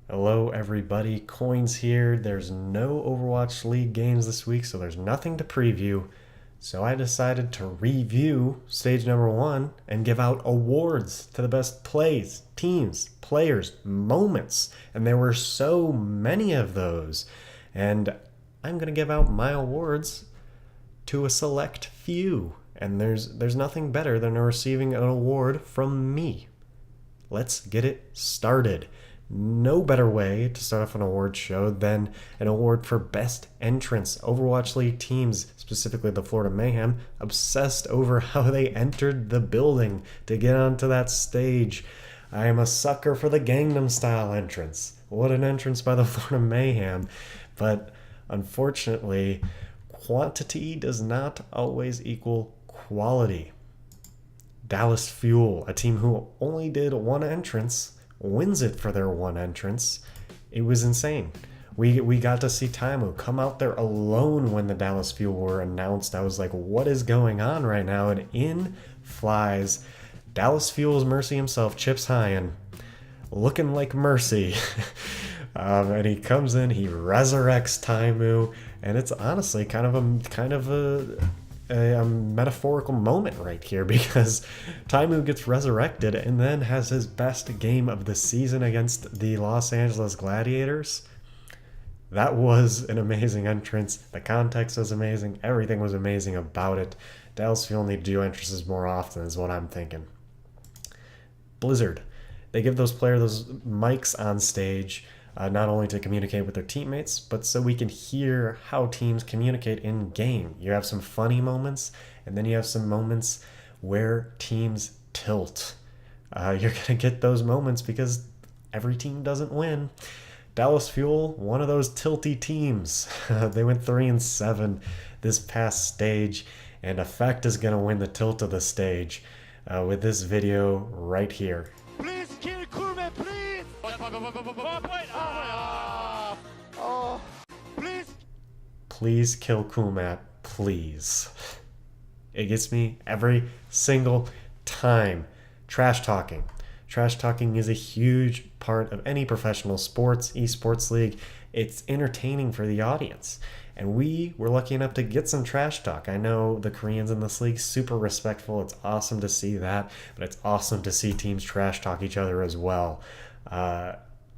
Hello, everybody. Coins here. There's no Overwatch League games this week, so there's nothing to preview. So I decided to review stage number one and give out awards to the best plays, teams, players, moments. And there were so many of those. And I'm going to give out my awards to a select few. And there's nothing better than receiving an award from me. Let's get it started. No better way to start off an award show than an award for Best Entrance. Overwatch League teams, specifically the Florida Mayhem, obsessed over how they entered the building to get onto that stage. I am a sucker for the Gangnam Style entrance. What an entrance by the Florida Mayhem. But unfortunately, quantity does not always equal quality. Dallas Fuel, a team who only did one entrance, wins it for their one entrance. It was insane. We got to see Taimu come out there alone when the Dallas Fuel were announced. I was like, what is going on right now? And in flies Dallas Fuel's Mercy himself, Chips Hyen, looking like Mercy. And he comes in, he resurrects Taimu, and it's honestly kind of a metaphorical moment right here because Taimu gets resurrected and then has his best game of the season against the Los Angeles Gladiators. That was an amazing entrance. The context was amazing. Everything was amazing about it. Dallas Fuel need to do entrances more often is what I'm thinking. Blizzard. They give those players those mics on stage not only to communicate with their teammates, but so we can hear how teams communicate in game. You have some funny moments, and then you have some moments where teams tilt. You're going to get those moments because every team doesn't win. Dallas Fuel, one of those tilty teams. They went 3-7 this past stage, and Effect is going to win the tilt of the stage with this video right here. Please kill Kurme, please! Please kill Kumat, please. It gets me every single time. Trash talking. Trash talking is a huge part of any professional sports, esports league. It's entertaining for the audience. And we were lucky enough to get some trash talk. I know the Koreans in this league, super respectful. It's awesome to see that, but it's awesome to see teams trash talk each other as well.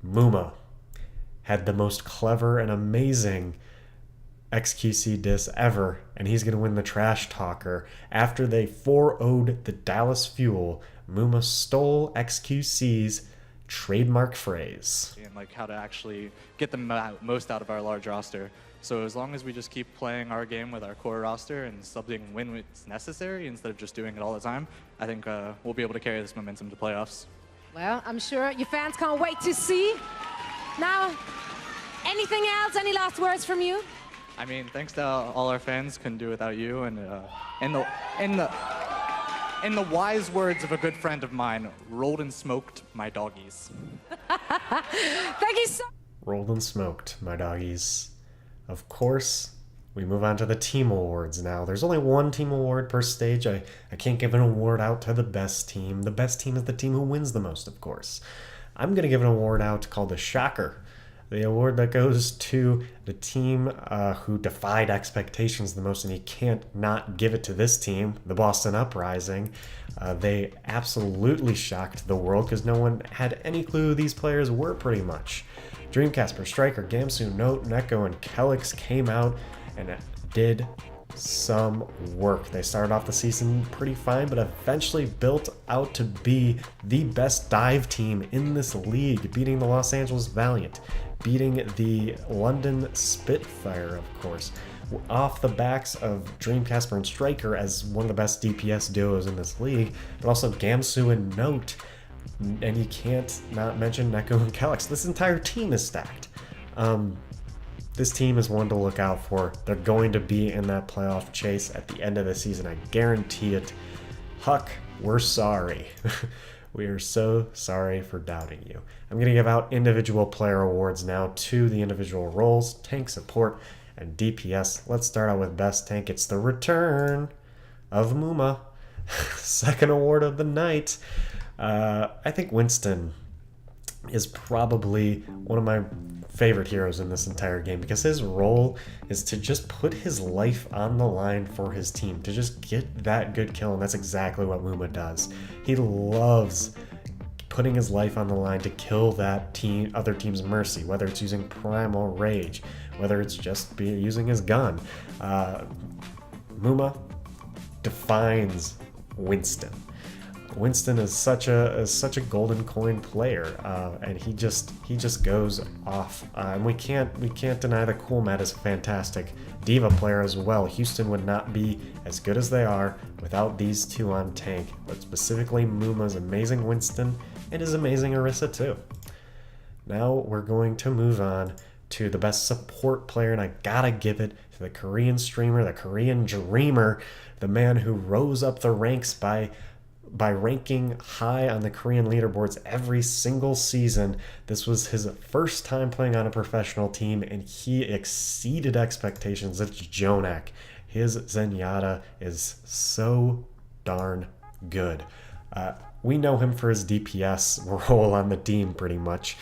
Muma had the most clever and amazing XQC diss ever, and he's going to win the Trash Talker. After they 4-0'd the Dallas Fuel, Muma stole XQC's trademark phrase. And like how to actually get the most out of our large roster. So as long as we just keep playing our game with our core roster and subbing when it's necessary instead of just doing it all the time, I think we'll be able to carry this momentum to playoffs. Well, I'm sure your fans can't wait to see. Now, anything else? Any last words from you? I mean, thanks to all our fans, couldn't do it without you. And in the wise words of a good friend of mine, rolled and smoked my doggies. Thank you so Rolled and smoked, my doggies. Of course, we move on to the team awards now. There's only one team award per stage. I can't give an award out to the best team. The best team is the team who wins the most, of course. I'm going to give an award out called the Shocker. The award that goes to the team who defied expectations the most, and you can't not give it to this team, the Boston Uprising. They absolutely shocked the world because no one had any clue who these players were pretty much. Dreamcasper, Striker, Gamsu, Note, Neko, and Kelix came out and did some work. They started off the season pretty fine, but eventually built out to be the best dive team in this league, beating the Los Angeles Valiant, beating the London Spitfire, of course, off the backs of Dreamcasper and Striker as one of the best DPS duos in this league, but also Gamsu and Note. And you can't not mention Neko and Kelix. This entire team is stacked. This team is one to look out for. They're going to be in that playoff chase at the end of the season. I guarantee it. Huck, we're sorry. We are so sorry for doubting you. I'm going to give out individual player awards now to the individual roles, tank support, and DPS. Let's start out with best tank. It's the return of Muma. Second award of the night. I think Winston is probably one of my favorite heroes in this entire game, because his role is to just put his life on the line for his team, to just get that good kill, and that's exactly what Muma does. He loves putting his life on the line to kill that other team's Mercy, whether it's using Primal Rage, whether it's just using his gun. Muma defines Winston. Winston is such a golden coin player, and he just goes off. And we can't deny that Cool Matt is a fantastic D.Va player as well. Houston would not be as good as they are without these two on tank, but specifically Muma's amazing Winston and his amazing Orisa too. Now we're going to move on to the best support player, and I gotta give it to the Korean streamer, the Korean dreamer, the man who rose up the ranks by ranking high on the Korean leaderboards every single season. This was his first time playing on a professional team, and he exceeded expectations. It's JJoNak. His Zenyatta is so darn good. We know him for his DPS role on the team pretty much,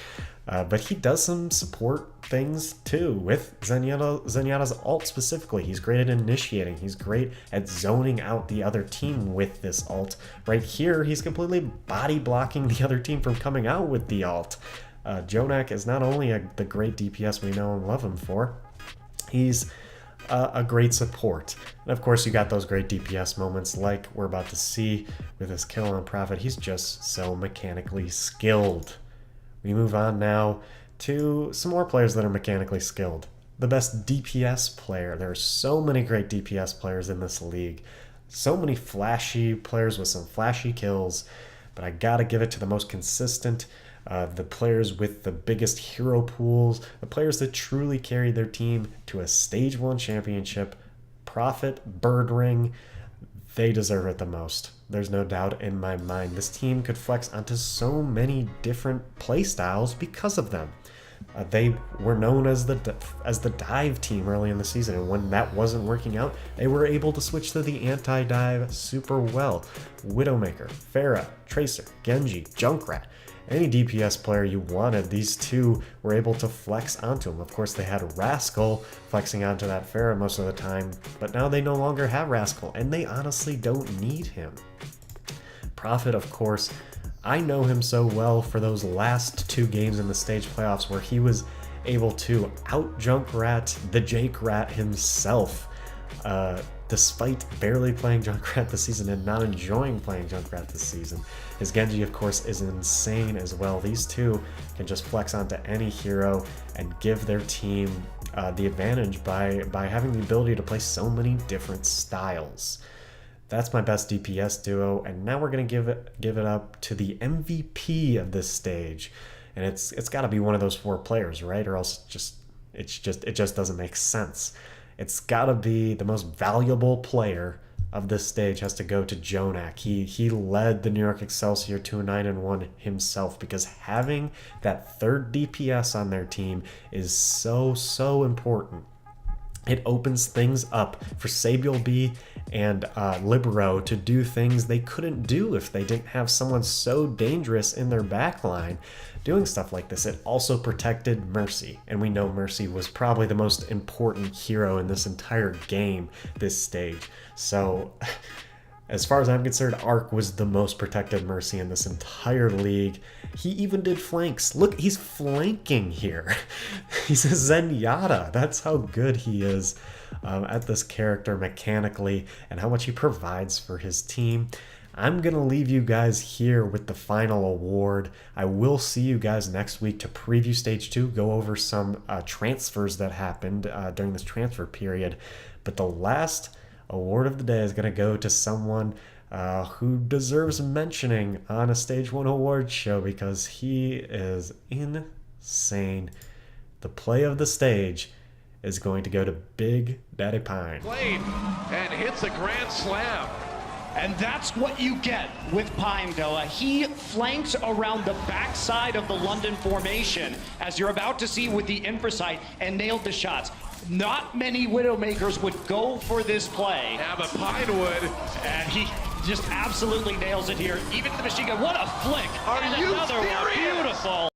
but he does some support things too with Zenyatta's ult specifically. He's great at initiating. He's great at zoning out the other team with this ult. Right here, he's completely body blocking the other team from coming out with the ult. JJoNak is not only the great DPS we know and love him for, he's a great support. And of course, you got those great DPS moments like we're about to see with his kill on Prophet. He's just so mechanically skilled. We move on now to some more players that are mechanically skilled. The best DPS player. There are so many great DPS players in this league. So many flashy players with some flashy kills, but I gotta give it to the most consistent, the players with the biggest hero pools, the players that truly carry their team to a Stage 1 championship. Prophet, Birdring, they deserve it the most. There's no doubt in my mind. This team could flex onto so many different playstyles because of them. They were known as the dive team early in the season, and when that wasn't working out, they were able to switch to the anti-dive super well. Widowmaker, Pharah, Tracer, Genji, Junkrat, any DPS player you wanted, these two were able to flex onto him. Of course, they had Rascal flexing onto that Pharah most of the time, but now they no longer have Rascal, and they honestly don't need him. Prophet, of course, I know him so well for those last two games in the stage playoffs where he was able to out Junkrat the Jake Rat himself, despite barely playing Junkrat this season and not enjoying playing Junkrat this season. His Genji, of course, is insane as well. These two can just flex onto any hero and give their team the advantage by having the ability to play so many different styles. That's my best DPS duo, and now we're gonna give it up to the MVP of this stage, and it's got to be one of those four players, right? Or else it just doesn't make sense. It's got to be the most valuable player of this stage has to go to JJoNak. He led the New York Excelsior to a 9-1 himself, because having that third DPS on their team is so important. It opens things up for Sabiel B and Libero to do things they couldn't do if they didn't have someone so dangerous in their backline doing stuff like this. It also protected Mercy, and we know Mercy was probably the most important hero in this entire game this stage. So as far as I'm concerned, Arc was the most protected Mercy in this entire league. He even did flanks. Look, he's flanking here. He's a Zenyatta. That's how good he is at this character mechanically and how much he provides for his team. I'm going to leave you guys here with the final award. I will see you guys next week to preview Stage 2, go over some transfers that happened during this transfer period. But the last award of the day is going to go to someone who deserves mentioning on a Stage 1 awards show, because he is insane. The play of the stage is going to go to Big Daddy Pine. Played and hits a grand slam. And that's what you get with Pine, Noah. He flanks around the backside of the London formation, as you're about to see with the Infrasight, and nailed the shots. Not many Widowmakers would go for this play. Yeah, but Pine would. And he just absolutely nails it here. Even the machine gun. What a flick. Are and you another serious? one. Beautiful.